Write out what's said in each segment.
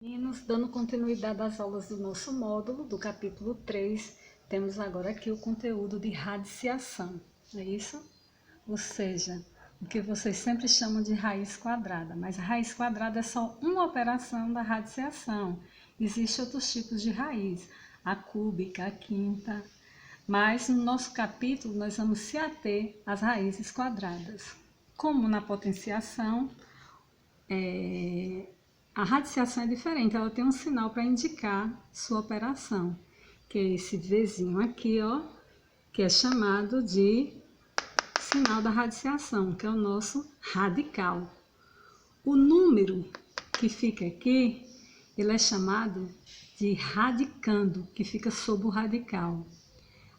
Meninos, dando continuidade às aulas do nosso módulo, do capítulo 3, temos agora aqui o conteúdo de radiciação, não é isso? Ou seja, o que vocês sempre chamam de raiz quadrada, mas a raiz quadrada é só uma operação da radiciação. Existem outros tipos de raiz, a cúbica, a quinta, mas no nosso capítulo nós vamos se ater às raízes quadradas. Como na potenciação, a radiciação é diferente, ela tem um sinal para indicar sua operação, que é esse Vzinho aqui, ó, que é chamado de sinal da radiciação, que é o nosso radical. O número que fica aqui, ele é chamado de radicando, que fica sob o radical.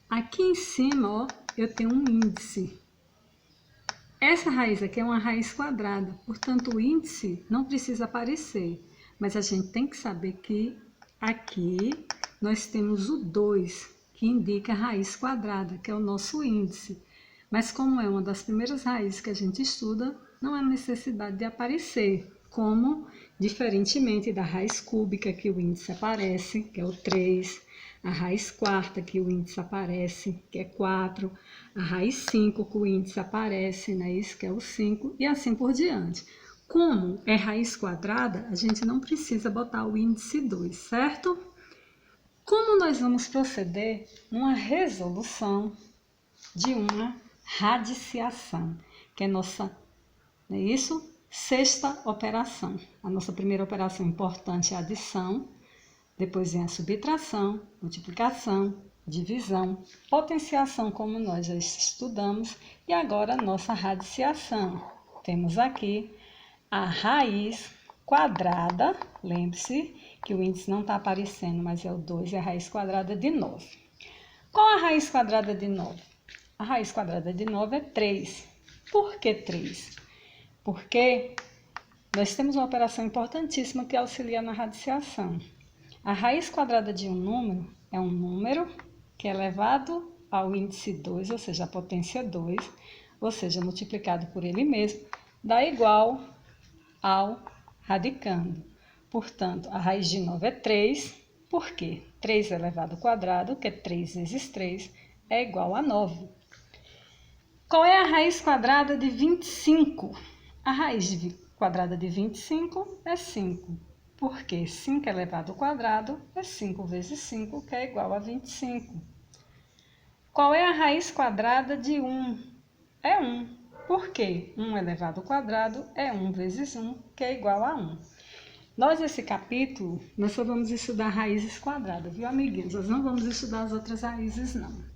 Aqui em cima, ó, eu tenho um índice. Essa raiz aqui é uma raiz quadrada, portanto o índice não precisa aparecer, mas a gente tem que saber que aqui nós temos o 2, que indica a raiz quadrada, que é o nosso índice. Mas como é uma das primeiras raízes que a gente estuda, não há necessidade de aparecer, como diferentemente da raiz cúbica, que o índice aparece, que é o 3, a raiz quarta, que o índice aparece, que é 4, a raiz 5, que o índice aparece, né, isso que é o 5, e assim por diante. Como é raiz quadrada, a gente não precisa botar o índice 2, certo? Como nós vamos proceder numa resolução de uma radiciação, que é nossa, não é isso? Sexta operação. A nossa primeira operação importante é a adição, depois vem a subtração, multiplicação, divisão, potenciação, como nós já estudamos, e agora a nossa radiciação. Temos aqui a raiz quadrada, lembre-se que o índice não está aparecendo, mas é o 2, é a raiz quadrada de 9. Qual a raiz quadrada de 9? A raiz quadrada de 9 é 3. Por que 3? Porque nós temos uma operação importantíssima que auxilia na radiciação. A raiz quadrada de um número é um número que é elevado ao índice 2, ou seja, a potência 2, ou seja, multiplicado por ele mesmo, dá igual ao radicando. Portanto, a raiz de 9 é 3, por quê? 3 elevado ao quadrado, que é 3 vezes 3, é igual a 9. Qual é a raiz quadrada de 25? A raiz quadrada de 25 é 5. Porque 5 elevado ao quadrado é 5 vezes 5, que é igual a 25. Qual é a raiz quadrada de 1? É 1. Por quê? 1 elevado ao quadrado é 1 vezes 1, que é igual a 1. Nós, nesse capítulo, nós só vamos estudar raízes quadradas, viu, amiguinhos? Nós não vamos estudar as outras raízes, não.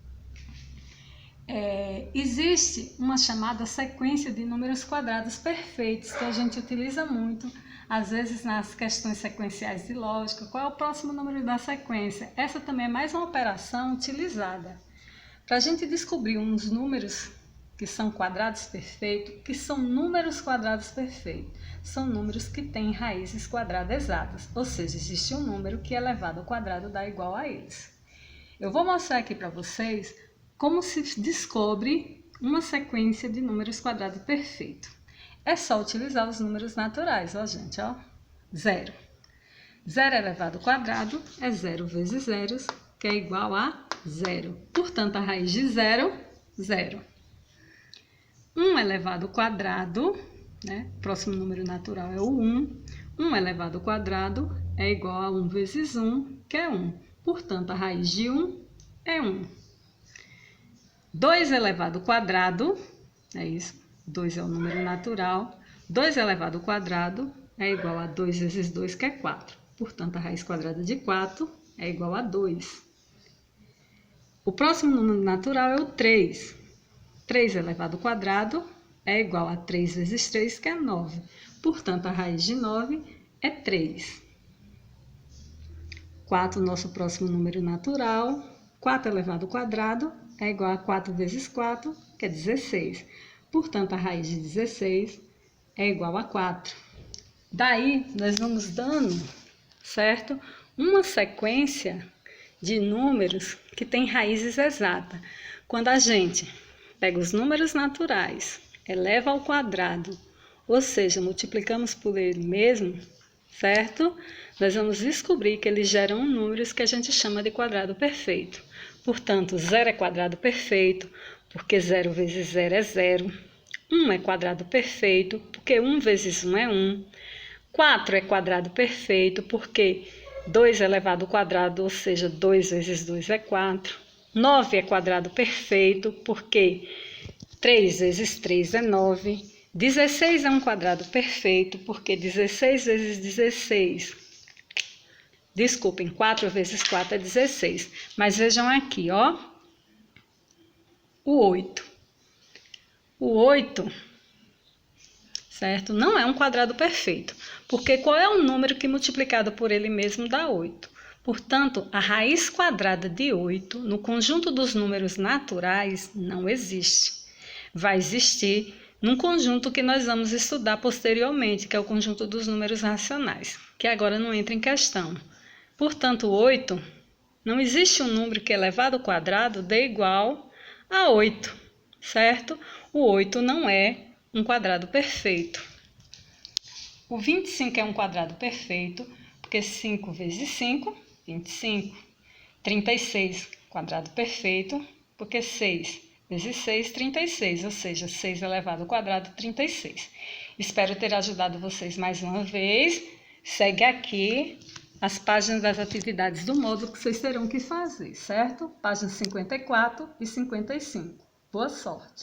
Existe uma chamada sequência de números quadrados perfeitos, que a gente utiliza muito, às vezes nas questões sequenciais de lógica. Qual é o próximo número da sequência? Essa também é mais uma operação utilizada para a gente descobrir uns números que são quadrados perfeitos, que são números quadrados perfeitos. São números que têm raízes quadradas exatas, ou seja, existe um número que elevado ao quadrado dá igual a eles. Eu vou mostrar aqui para vocês como se descobre uma sequência de números quadrados perfeitos. É só utilizar os números naturais, ó gente, ó. 0. 0 elevado ao quadrado é 0 vezes 0, que é igual a 0. Portanto, a raiz de 0, 0. 1 elevado ao quadrado, né? O próximo número natural é o 1. 1 elevado ao quadrado é igual a 1 vezes 1, que é 1. Portanto, a raiz de 1 é 1. 2 elevado ao quadrado, é isso, 2 é o número natural. 2 elevado ao quadrado é igual a 2 vezes 2, que é 4. Portanto, a raiz quadrada de 4 é igual a 2. O próximo número natural é o 3. 3 elevado ao quadrado é igual a 3 vezes 3, que é 9. Portanto, a raiz de 9 é 3. 4, nosso próximo número natural. 4 elevado ao quadrado é igual a 4 vezes 4, que é 16. Portanto, a raiz de 16 é igual a 4. Daí, nós vamos dando, certo? Uma sequência de números que tem raízes exatas. Quando a gente pega os números naturais, eleva ao quadrado, ou seja, multiplicamos por ele mesmo, certo? Nós vamos descobrir que eles geram números que a gente chama de quadrado perfeito. Portanto, 0 é quadrado perfeito, porque 0 vezes 0 é 0. 1 é quadrado perfeito, porque 1 vezes 1 é 1. 4 é quadrado perfeito, porque 2 elevado ao quadrado, ou seja, 2 vezes 2 é 4. 9 é quadrado perfeito, porque 3 vezes 3 é 9. 16 é um quadrado perfeito, porque 16 vezes 16... Desculpem, 4 vezes 4 é 16. Mas vejam aqui, ó. O 8. O 8, certo? Não é um quadrado perfeito. Porque qual é o número que multiplicado por ele mesmo dá 8? Portanto, a raiz quadrada de 8, no conjunto dos números naturais, não existe. Vai existir num conjunto que nós vamos estudar posteriormente, que é o conjunto dos números racionais, que agora não entra em questão. Portanto, 8, não existe um número que elevado ao quadrado dê igual a 8, certo? O 8 não é um quadrado perfeito. O 25 é um quadrado perfeito, porque 5 vezes 5, 25. 36, quadrado perfeito, porque 6 vezes 6, 36, ou seja, 6 elevado ao quadrado, 36. Espero ter ajudado vocês mais uma vez. Segue aqui as páginas das atividades do módulo que vocês terão que fazer, certo? Páginas 54 e 55. Boa sorte!